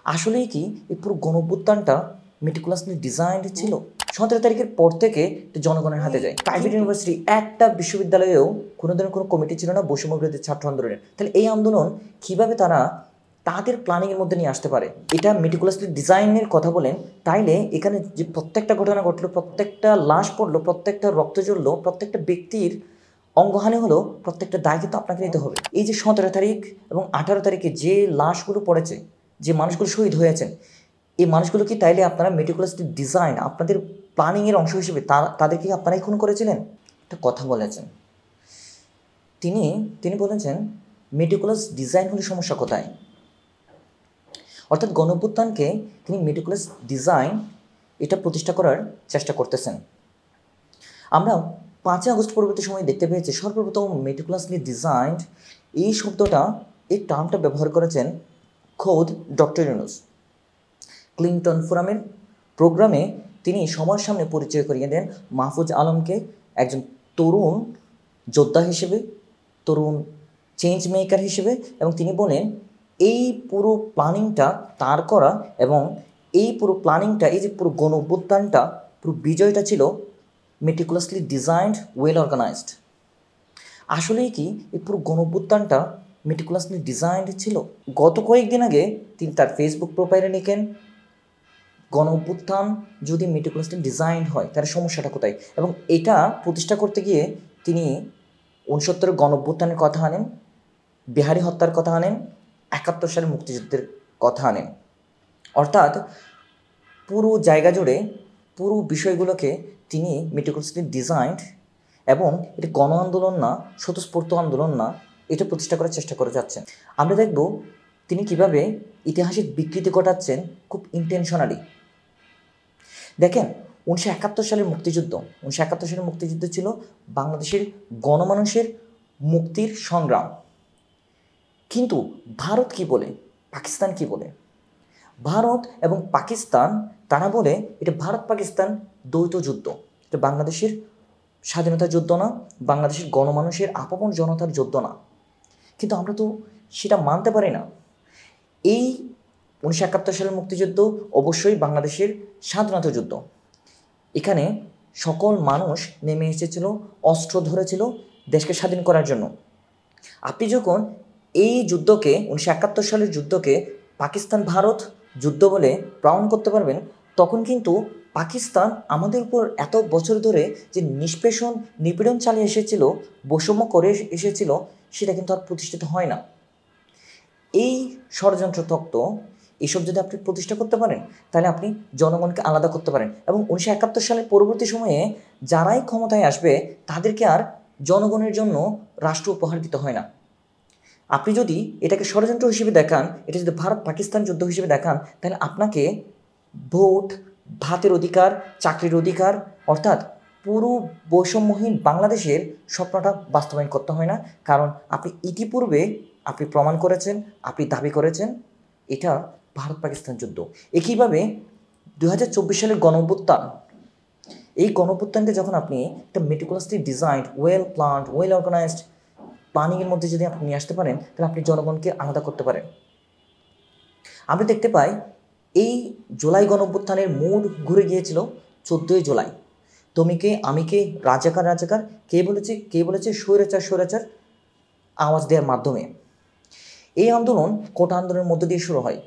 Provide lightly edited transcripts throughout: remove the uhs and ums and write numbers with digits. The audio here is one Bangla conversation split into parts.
আসলেই কি এই পুরো গণঅভ্যুত্থানটা মেটিকুলাসলি ডিজাইনড ছিল? 17 তারিখের পর থেকে জনগণের হাতে যায়। প্রাইভেট ইউনিভার্সিটি একটা বিশ্ববিদ্যালয়েও কোনো ধরনের কোনো কমিটি ছিল না বৈষম্য বিরোধী ছাত্র আন্দোলনের। তাহলে এই আন্দোলন কিভাবে তারা তাদের প্ল্যানিংয়ের মধ্যে নিয়ে আসতে পারে? এটা মেটিকুলাসলি ডিজাইনের কথা বলেন, তাইলে এখানে যে প্রত্যেকটা ঘটনা ঘটলো, প্রত্যেকটা লাশ পড়লো, প্রত্যেকটা রক্ত জ্বললো, প্রত্যেকটা ব্যক্তির অঙ্গহানি হলো, প্রত্যেকটা দায় কিন্তু আপনাকে নিতে হবে। এই যে 17 তারিখ এবং 18 তারিখে যে লাশগুলো পড়েছে, যে মানুষগুলো শহীদ হয়েছেন, এই মানুষগুলো কি তাইলে আপনারা মেটিকুলাসলি ডিজাইন আপনাদের প্ল্যানিংয়ের অংশ হিসেবে তাদেরকে আপনারাই খুন করেছিলেন? একটা কথা বলেছেন তিনি বলেছেন মেটিকুলাস ডিজাইন হলে সমস্যা কোথায়? অর্থাৎ গণঅভ্যুত্থানকে তিনি মেটিকুলাস ডিজাইন এটা প্রতিষ্ঠা করার চেষ্টা করতেছেন। আমরা 5 আগস্ট পরবর্তী সময় দেখতে পেয়েছি সর্বপ্রথম মেটিকুলাসলি ডিজাইনড এই শব্দটা, এই টার্মটা ব্যবহার করেছেন খোদ ডক্টর ইউনূস। ক্লিনটন ফোরামের প্রোগ্রামে তিনি সবার সামনে পরিচয় করিয়ে দেন মাহফুজ আলমকে একজন তরুণ যোদ্ধা হিসেবে, তরুণ চেঞ্জ মেকার হিসেবে, এবং তিনি বলেন এই পুরো প্ল্যানিংটা তার করা, এবং এই পুরো প্ল্যানিংটা, এই যে পুরো গণঅভ্যুত্থানটা, পুরো বিজয়টা ছিল মেটিকুলাসলি ডিজাইনড, ওয়েল অর্গানাইজড। আসলেই কি এই পুরো গণঅভ্যুত্থানটা মেটিকুলাসলি ডিজাইনড ছিল? গত কয়েকদিন আগে তিনি তার ফেসবুক প্রোফাইলে লিখেন গণঅভ্যুত্থান যদি মেটিকুলাসলি ডিজাইনড হয় তার সমস্যাটা কোথায়? এবং এটা প্রতিষ্ঠা করতে গিয়ে তিনি 69 গণঅভ্যুত্থানের কথা আনেন, বিহারি হত্যার কথা আনেন, 71 সালের মুক্তিযুদ্ধের কথা আনেন। অর্থাৎ পুরো জায়গা জুড়ে পুরো বিষয়গুলোকে তিনি মেটিকুলাসলি ডিজাইনড, এবং এটা গণ আন্দোলন না, স্বতঃস্ফূর্ত আন্দোলন না, এটা প্রতিষ্ঠা করার চেষ্টা করে যাচ্ছেন। আমরা দেখব তিনি কিভাবে ইতিহাসের বিকৃতি ঘটাচ্ছেন খুব ইন্টেনশনালি। দেখেন 1971 সালের মুক্তিযুদ্ধ ছিল বাংলাদেশের গণমানুষের মুক্তির সংগ্রাম। কিন্তু ভারত কি বলে, পাকিস্তান কি বলে? ভারত এবং পাকিস্তান তারা বলে এটা ভারত পাকিস্তান দ্বৈত যুদ্ধ, এটা বাংলাদেশের স্বাধীনতার যুদ্ধ না, বাংলাদেশের গণমানুষের আপন জনতার যুদ্ধ না। কিন্তু আমরা তো সেটা মানতে পারি না। এই 1971 সালের মুক্তিযুদ্ধ অবশ্যই বাংলাদেশের স্বাধীনতা যুদ্ধ। এখানে সকল মানুষ নেমে এসেছিল, অস্ত্র ধরেছিল দেশকে স্বাধীন করার জন্য। আপনি যখন এই যুদ্ধকে, 1971 সালের যুদ্ধকে পাকিস্তান ভারত যুদ্ধ বলে প্রমাণ করতে পারবেন, তখন কিন্তু পাকিস্তান আমাদের উপর এত বছর ধরে যে নিপীড়ন চালিয়ে এসেছিল, বৈষম্য করে এসেছিল, সেটা কিন্তু আর প্রতিষ্ঠিত হয় না। এই ষড়যন্ত্র তত্ত্ব, এসব যদি আপনি প্রতিষ্ঠা করতে পারেন, তাহলে আপনি জনগণকে আলাদা করতে পারেন। এবং 1971 সালের পরবর্তী সময়ে যারাই ক্ষমতায় আসবে তাদেরকে আর জনগণের জন্য রাষ্ট্র উপহার দিতে হয় না। আপনি যদি এটাকে ষড়যন্ত্র হিসেবে দেখান, এটা যদি ভারত পাকিস্তান যুদ্ধ হিসেবে দেখান, তাহলে আপনাকে ভোট, ভাতের অধিকার, চাকরির অধিকার, অর্থাৎ পুরো বৈষম্যহীন বাংলাদেশের স্বপ্নটা বাস্তবায়ন করতে হয় না। কারণ আপনি ইতিপূর্বে আপনি প্রমাণ করেছেন, আপনি দাবি করেছেন এটা ভারত পাকিস্তান যুদ্ধ। একইভাবে 2024 সালের গণঅভ্যুত্থান, এই গণঅভ্যুত্থানকে যখন আপনি একটা meticulously designed, well planned, well organised প্ল্যানিংয়ের মধ্যে যদি আপনি নিয়ে আসতে পারেন, তাহলে আপনি জনগণকে আলাদা করতে পারেন। আমরা দেখতে পাই এই জুলাই গণঅভ্যুত্থানের মুড ঘুরে গিয়েছিল 14ই জুলাই। তুমি কে, আমি কে, রাজাকার রাজাকার, কে বলেছে স্বৈরাচার আওয়াজ দেওয়ার মাধ্যমে। এই আন্দোলন কোটা আন্দোলনের মধ্য দিয়ে শুরু হয়।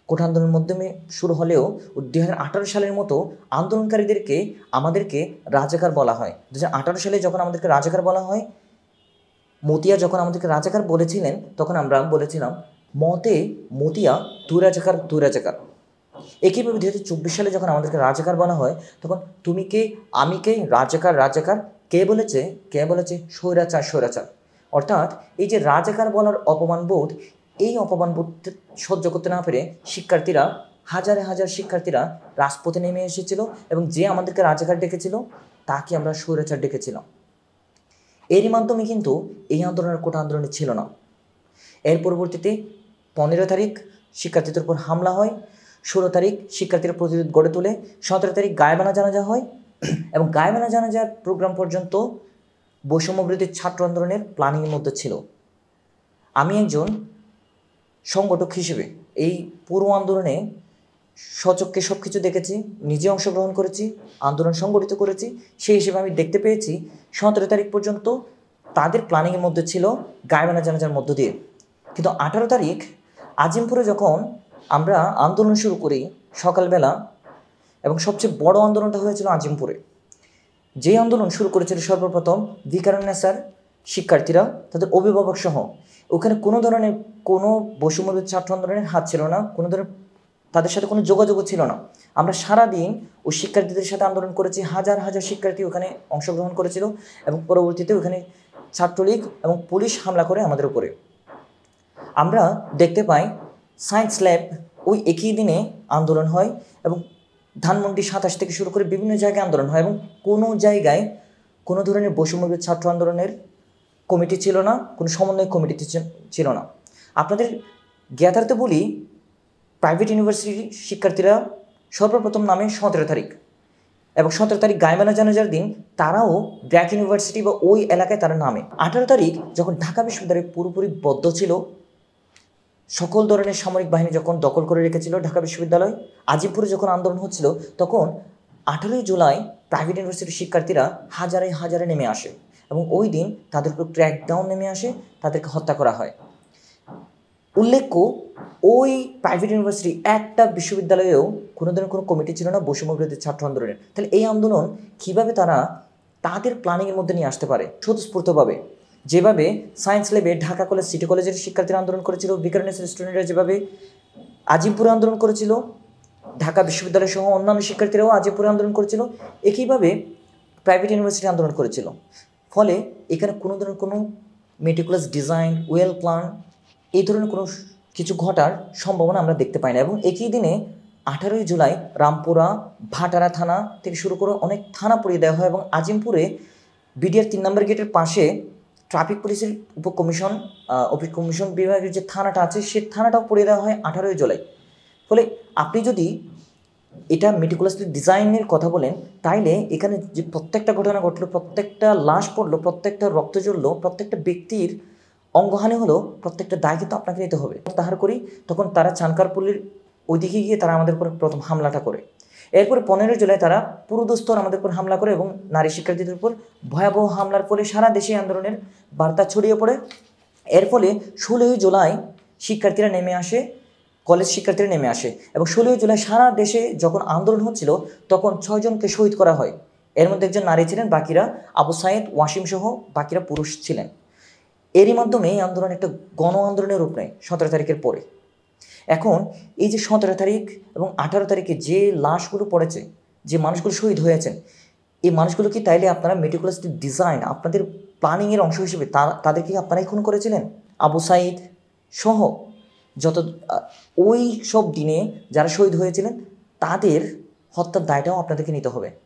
কোটা আন্দোলনের মাধ্যমে শুরু হলেও 2018 সালের মতো আন্দোলনকারীদেরকে আমাদেরকে রাজাকার বলা হয়। 2018 সালে যখন আমাদেরকে রাজাকার বলা হয়, মতিয়া যখন আমাদেরকে রাজাকার বলেছিলেন, তখন আমরা বলেছিলাম মতিয়া তুই রাজাকার। একইভাবে 2024 সালে যখন আমাদেরকে রাজাকার বলা হয়, তখন তুমি কে, আমি কে, রাজাকার, কে বলেছে স্বৈরাচার। অর্থাৎ এই যে রাজাকার বলার অপমানবোধ, এই অপমানবোধ সহ্য করতে না পেরে শিক্ষার্থীরা, হাজার শিক্ষার্থীরা রাজপথে নেমে এসেছিল, এবং যে আমাদেরকে রাজাকার ডেকেছিল তাকে আমরা স্বৈরাচার ডেকেছিলাম। এরই মাধ্যমে কিন্তু এই আন্দোলনের কোটা আন্দোলনে ছিল না। এর পরবর্তীতে 15 তারিখ শিক্ষার্থীদের উপর হামলা হয়, 16 তারিখ শিক্ষার্থীরা প্রতিরোধ গড়ে তোলে, 17 তারিখ গায়েবানা জানাজা হয়, এবং গায়েবানা জানাজার প্রোগ্রাম পর্যন্ত বৈষম্যবিরোধী ছাত্র আন্দোলনের প্ল্যানিংয়ের মধ্যে ছিল। আমি একজন সংগঠক হিসেবে এই পুরো আন্দোলনে স্বচক্ষে সব কিছু দেখেছি, নিজে অংশগ্রহণ করেছি, আন্দোলন সংগঠিত করেছি। সেই হিসেবে আমি দেখতে পেয়েছি 17 তারিখ পর্যন্ত তাদের প্ল্যানিংয়ের মধ্যে ছিল গায়েবানা জানাজার মধ্য দিয়ে। কিন্তু 18 তারিখ আজিমপুরে যখন আমরা আন্দোলন শুরু করি সকালবেলা, এবং সবচেয়ে বড় আন্দোলনটা হয়েছিল আজিমপুরে। যেই আন্দোলন শুরু করেছিল সর্বপ্রথম ভিকারুন্নেসার শিক্ষার্থীরা, তাদের অভিভাবক সহ। ওখানে কোনো ধরনের কোনো বৈষম্যবিরোধী ছাত্র আন্দোলনের হাত ছিল না, কোনো ধরনের তাদের সাথে কোনো যোগাযোগও ছিল না। আমরা সারাদিন ওই শিক্ষার্থীদের সাথে আন্দোলন করেছি, হাজার হাজার শিক্ষার্থী ওখানে অংশগ্রহণ করেছিল, এবং পরবর্তীতে ওখানে ছাত্রলীগ এবং পুলিশ হামলা করে আমাদের উপরে। আমরা দেখতে পাই সায়েন্স ল্যাব ওই একই দিনে আন্দোলন হয়, এবং ধানমন্ডি 27 থেকে শুরু করে বিভিন্ন জায়গায় আন্দোলন হয়, এবং কোনো জায়গায় কোনো ধরনের বৈষম্যবিরোধী ছাত্র আন্দোলনের কমিটি ছিল না, কোনো সমন্বয় কমিটি ছিল না। আপনাদের জ্ঞাতার্থে বলি, প্রাইভেট ইউনিভার্সিটির শিক্ষার্থীরা সর্বপ্রথম নামে 17 তারিখ, এবং 17 তারিখ গায়েবানা জানাজার দিন তারাও ব্র্যাক ইউনিভার্সিটি বা ওই এলাকায় তারা নামে। 18 তারিখ যখন ঢাকা বিশ্ববিদ্যালয় পুরোপুরি বদ্ধ ছিল, সকল ধরনের সামরিক বাহিনী যখন দখল করে রেখেছিল ঢাকা বিশ্ববিদ্যালয়, আজিমপুরে যখন আন্দোলন হচ্ছিল, তখন 18 জুলাই প্রাইভেট ইউনিভার্সিটির শিক্ষার্থীরা হাজারে হাজারে নেমে আসে, এবং ওই দিন তাদের উপর ক্র্যাকডাউন নেমে আসে, তাদেরকে হত্যা করা হয়। উল্লেখ্য, ওই প্রাইভেট ইউনিভার্সিটি একটা বিশ্ববিদ্যালয়েও কোনো ধরনের কোনো কমিটি ছিল না বৈষম্যবিরোধী ছাত্র আন্দোলনের। তাহলে এই আন্দোলন কীভাবে তারা তাদের প্ল্যানিংয়ের মধ্যে নিয়ে আসতে পারে? স্বতঃস্ফূর্তভাবে যেভাবে সায়েন্স ল্যাবে ঢাকা কলেজ, সিটি কলেজের শিক্ষার্থীরা আন্দোলন করেছিল, ভিকারুন্নেসার স্টুডেন্টরা যেভাবে আজিমপুরে আন্দোলন করেছিল, ঢাকা বিশ্ববিদ্যালয় সহ অন্যান্য শিক্ষার্থীরাও আজিমপুরে আন্দোলন করেছিল, একইভাবে প্রাইভেট ইউনিভার্সিটি আন্দোলন করেছিল। ফলে এখানে কোনো ধরনের কোনো মেটিকুলাস ডিজাইন, ওয়েল প্ল্যান, এই ধরনের কোনো কিছু ঘটার সম্ভাবনা আমরা দেখতে পাই না। এবং একই দিনে 18 জুলাই রামপুরা, ভাটারা থানা থেকে শুরু করে অনেক থানা পুড়িয়ে দেওয়া হয়, এবং আজিমপুরে বিডিআর 3 নম্বর গেটের পাশে ট্রাফিক পুলিশের উপকমিশন বিভাগের যে থানাটা আছে, সেই থানাটাও পুড়িয়ে দেওয়া হয় 18 জুলাই। ফলে আপনি যদি এটা মেটিকুলাসলি ডিজাইনের কথা বলেন, তাইলে এখানে যে প্রত্যেকটা ঘটনা ঘটলো, প্রত্যেকটা লাশ পড়লো, প্রত্যেকটা রক্ত ঝরলো, প্রত্যেকটা ব্যক্তির অঙ্গহানি হলো, প্রত্যেকটা দায় কিন্তু আপনাকে নিতে হবে। তাহার করি তখন তারা চানকারপল্লির ওইদিকে গিয়ে তারা আমাদের উপর প্রথম হামলাটা করে। এরপরে 15 জুলাই তারা পুরোদস্তর আমাদের উপর হামলা করে, এবং নারী শিক্ষার্থীদের উপর ভয়াবহ হামলার ফলে সারা দেশে আন্দোলনের বার্তা ছড়িয়ে পড়ে। এর ফলে 16 জুলাই শিক্ষার্থীরা নেমে আসে, কলেজ শিক্ষার্থীরা নেমে আসে, এবং 16 জুলাই সারা দেশে যখন আন্দোলন হচ্ছিল, তখন 6 জনকে শহীদ করা হয়। এর মধ্যে একজন নারী ছিলেন, বাকিরা আবু সাইদ, ওয়াসিম সহ বাকিরা পুরুষ ছিলেন। এরই মাধ্যমে এই আন্দোলন একটা গণ আন্দোলনের রূপ নেয় 17 তারিখের পরে। এখন এই যে 17 তারিখ এবং 18 তারিখে যে লাশগুলো পড়েছে, যে মানুষগুলো শহীদ হয়েছেন, এই মানুষগুলো কি তাইলে আপনারা মেটিকুলাসলি ডিজাইন, আপনাদের প্ল্যানিংয়ের অংশ হিসেবে তাদেরকে আপনারাই খুন করেছিলেন? আবু সাইদ সহ যত ওই সব দিনে যারা শহীদ হয়েছিলেন, তাদের হত্যার দায়টাও আপনাদেরকে নিতে হবে।